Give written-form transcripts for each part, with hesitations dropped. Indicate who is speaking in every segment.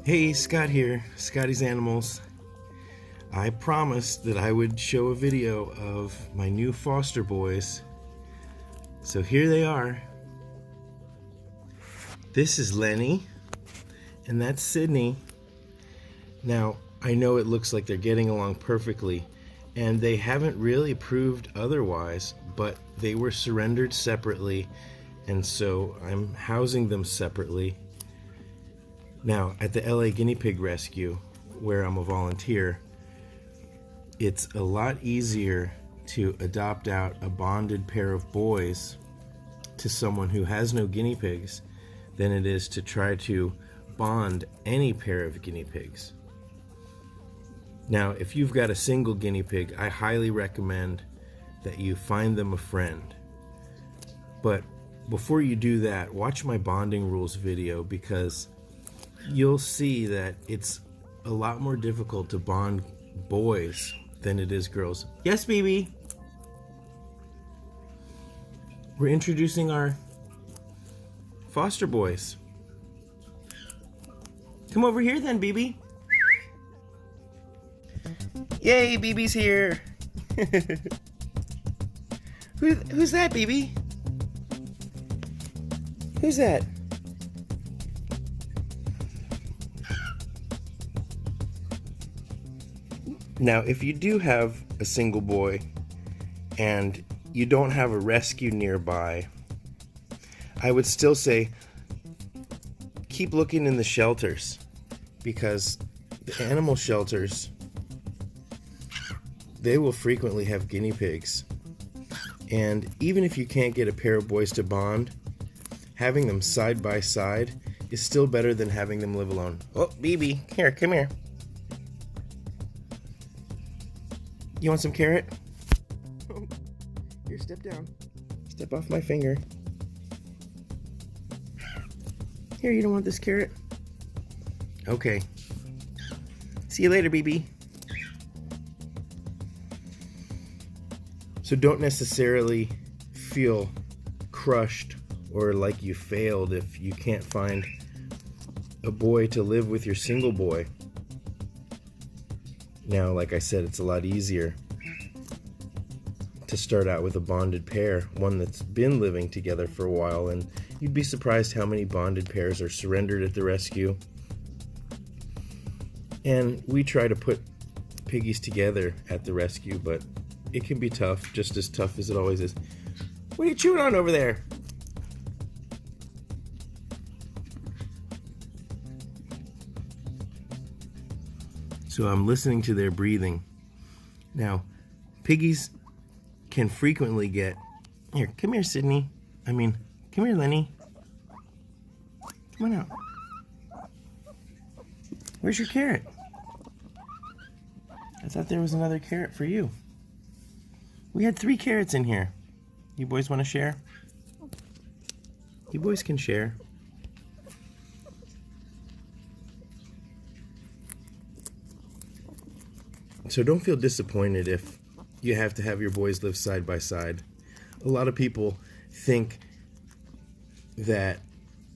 Speaker 1: Hey, Scott here, Scotty's Animals. I promised that I would show a video of my new foster boys. So here they are. This is Lenny, and that's Sydney. Now, I know it looks like they're getting along perfectly, and they haven't really proved otherwise, but they were surrendered separately, and so I'm housing them separately. Now, at the LA Guinea Pig Rescue, where I'm a volunteer, it's a lot easier to adopt out a bonded pair of boys to someone who has no guinea pigs than it is to try to bond any pair of guinea pigs. Now, if you've got a single guinea pig, I highly recommend that you find them a friend. But before you do that, watch my bonding rules video, because you'll see that it's a lot more difficult to bond boys than it is girls. Yes, baby. We're introducing our foster boys. Come over here then, BB. Yay, BB's here. Who's that, BB? Who's that? Now, if you do have a single boy and you don't have a rescue nearby, I would still say keep looking in the shelters, because the animal shelters, they will frequently have guinea pigs. And even if you can't get a pair of boys to bond, having them side by side is still better than having them live alone. Oh, BB, here, come here. You want some carrot? Here, step down. Step off my finger. Here, you don't want this carrot? Okay. See you later, BB. So don't necessarily feel crushed or like you failed if you can't find a boy to live with your single boy. Now, like I said, it's a lot easier to start out with a bonded pair, one that's been living together for a while, and you'd be surprised how many bonded pairs are surrendered at the rescue. And we try to put piggies together at the rescue, but it can be tough, just as tough as it always is. What are you chewing on over there? So I'm listening to their breathing. Now, piggies can frequently get... Here, come here, Sydney. Come here, Lenny. Come on out. Where's your carrot? I thought there was another carrot for you. We had 3 carrots in here. You boys want to share? You boys can share. So don't feel disappointed if you have to have your boys live side by side. A lot of people think that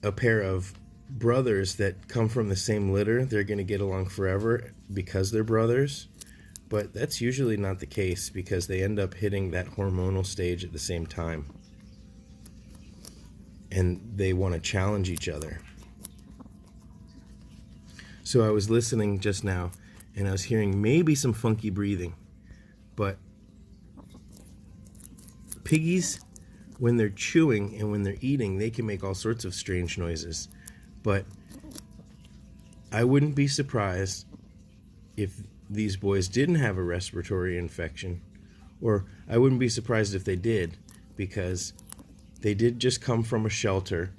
Speaker 1: a pair of brothers that come from the same litter, they're going to get along forever because they're brothers. But that's usually not the case, because they end up hitting that hormonal stage at the same time. And they want to challenge each other. So I was listening just now, and I was hearing maybe some funky breathing. But piggies, when they're chewing and when they're eating, they can make all sorts of strange noises. But I wouldn't be surprised if these boys didn't have a respiratory infection, or I wouldn't be surprised if they did, because they did just come from a shelter,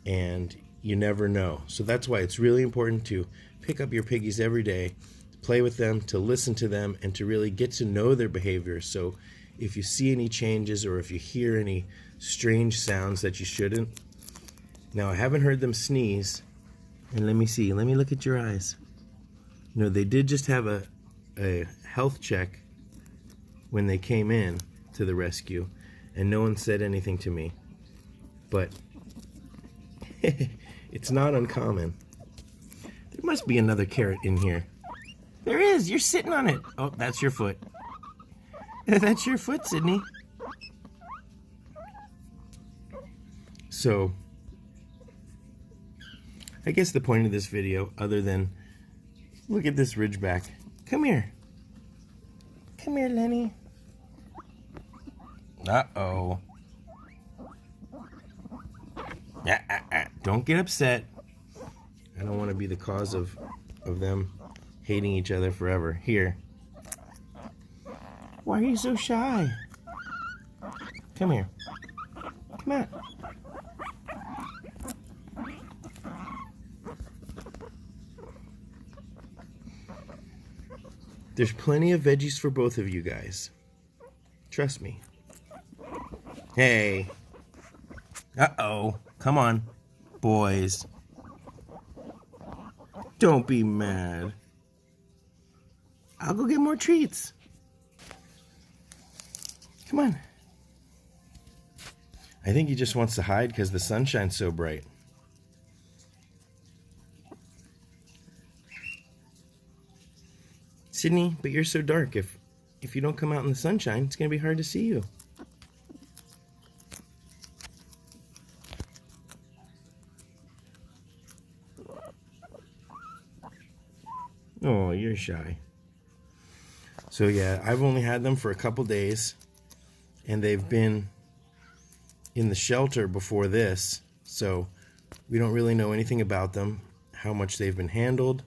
Speaker 1: and you never know. So that's why it's really important to pick up your piggies every day, play with them, to listen to them, and to really get to know their behavior. So if you see any changes, or if you hear any strange sounds that you shouldn't. Now, I haven't heard them sneeze, and let me see, let me look at your eyes. No, they did just have a health check when they came in to the rescue, and no one said anything to me. But it's not uncommon. There must be another carrot in here. There is. You're sitting on it. Oh, that's your foot. That's your foot, Sydney. So, I guess the point of this video, other than look at this ridgeback. Come here. Come here, Lenny. Uh-oh. Don't get upset. I don't want to be the cause of them hating each other forever. Here. Why are you so shy? Come here. Come on. There's plenty of veggies for both of you guys. Trust me. Hey. Uh-oh. Come on, boys. Don't be mad. I'll go get more treats. Come on. I think he just wants to hide because the sun shines so bright. Sydney, but you're so dark. If you don't come out in the sunshine, it's going to be hard to see you. Oh, you're shy. So yeah, I've only had them for a couple days, and they've been in the shelter before this, so we don't really know anything about them, how much they've been handled.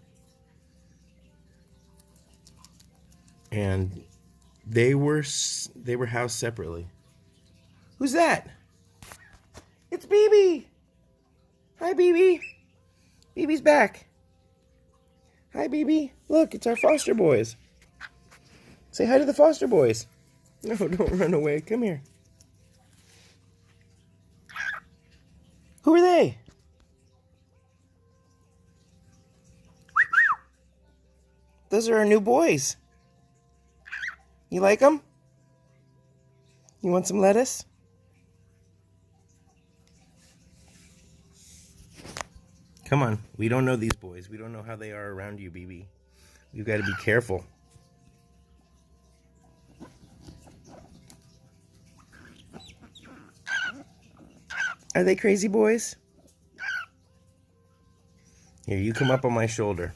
Speaker 1: And they were housed separately. Who's that? It's BB. Hi, BB. BB's back. Hi, BB. Look, it's our foster boys. Say hi to the foster boys. No, don't run away. Come here. Who are they? Those are our new boys. You like them? You want some lettuce? Come on. We don't know these boys. We don't know how they are around you, BB. We've got to be careful. Are they crazy boys? Here, you come up on my shoulder.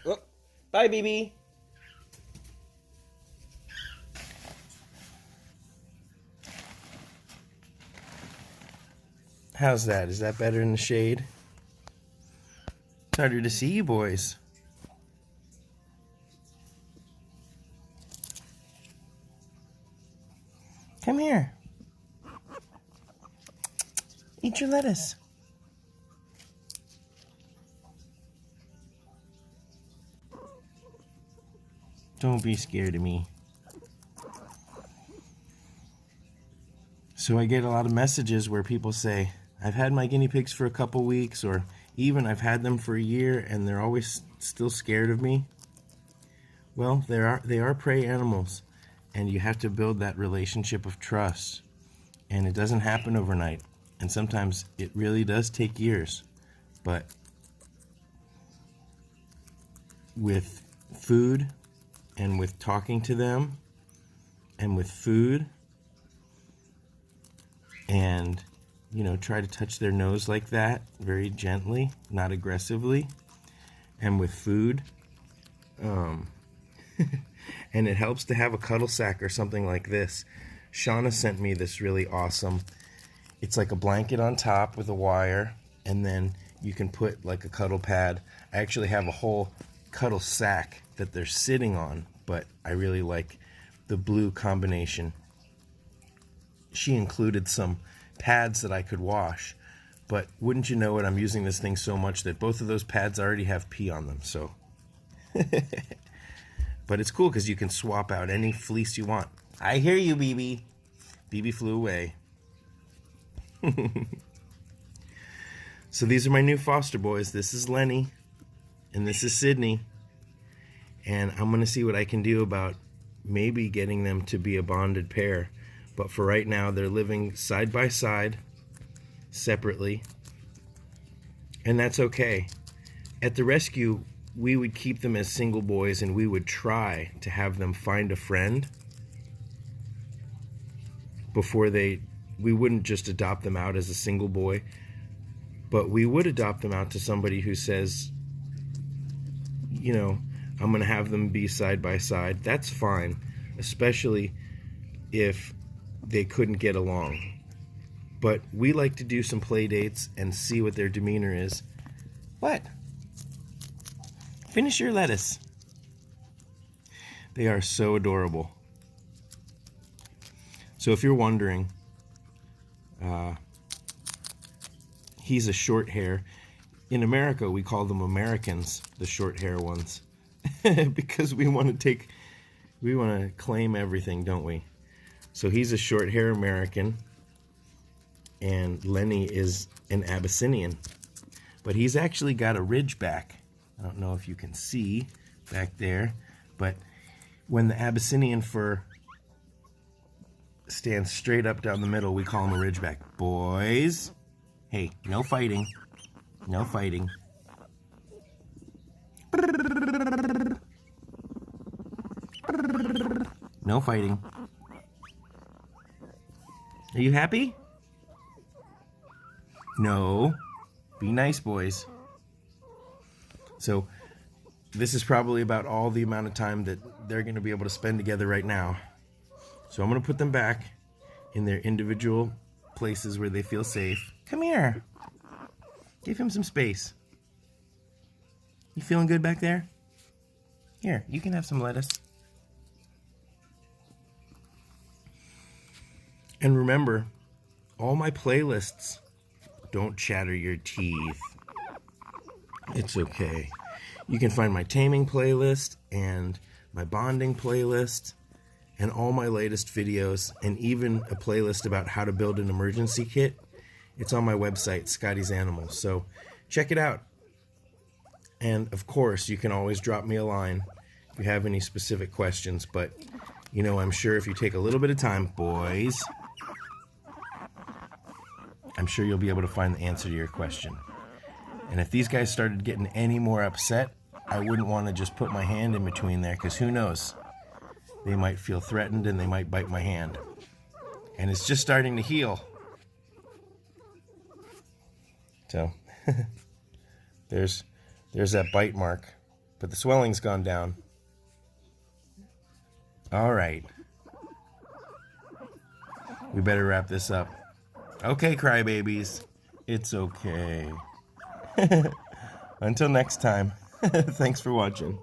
Speaker 1: Oh, bye, BB. How's that? Is that better in the shade? It's harder to see you boys. Come here. Eat your lettuce. Don't be scared of me. So I get a lot of messages where people say, I've had my guinea pigs for a couple weeks, or even I've had them for a year and they're always still scared of me. Well, they are prey animals, and you have to build that relationship of trust, and it doesn't happen overnight, and sometimes it really does take years. But with food, and with talking to them, and with food, and try to touch their nose like that, very gently, not aggressively, and with food. And it helps to have a cuddle sack or something like this. Shauna sent me this really awesome. It's like a blanket on top with a wire, and then you can put like a cuddle pad. I actually have a whole cuddle sack that they're sitting on, but I really like the blue combination. She included some pads that I could wash, but wouldn't you know it, I'm using this thing so much that both of those pads already have pee on them, so. But it's cool because you can swap out any fleece you want. I hear you, BB. BB flew away. So these are my new foster boys. This is Lenny, and this is Sydney. And I'm going to see what I can do about maybe getting them to be a bonded pair. But for right now, they're living side by side, separately. And that's okay, At the rescue, we would keep them as single boys, and we would try to have them find a friend before we wouldn't just adopt them out as a single boy, but we would adopt them out to somebody who says, you know, I'm going to have them be side by side. That's fine, especially if they couldn't get along. But we like to do some play dates and see what their demeanor is. What? Finish your lettuce. They are so adorable. So if you're wondering, he's a short hair. In America, we call them Americans, the short hair ones, because we want to claim everything, don't we? So he's a short hair American, and Lenny is an Abyssinian, but he's actually got a ridge back. I don't know if you can see back there, but when the Abyssinian fur stands straight up down the middle, we call him a ridgeback. Boys, hey, no fighting. No fighting. No fighting. Are you happy? No. Be nice, boys. So this is probably about all the amount of time that they're going to be able to spend together right now. So I'm going to put them back in their individual places where they feel safe. Come here. Give him some space. You feeling good back there? Here, you can have some lettuce. And remember, all my playlists don't chatter your teeth. It's okay. You can find my taming playlist and my bonding playlist and all my latest videos, and even a playlist about how to build an emergency kit. It's on my website, Scotty's Animals. So check it out. And of course, you can always drop me a line if you have any specific questions. But, you know, I'm sure if you take a little bit of time, boys, I'm sure you'll be able to find the answer to your question. And if these guys started getting any more upset, I wouldn't want to just put my hand in between there, because who knows? They might feel threatened and they might bite my hand. And it's just starting to heal. So there's that bite mark, but the swelling's gone down. All right. We better wrap this up. Okay, crybabies. It's okay. Until next time. Thanks for watching.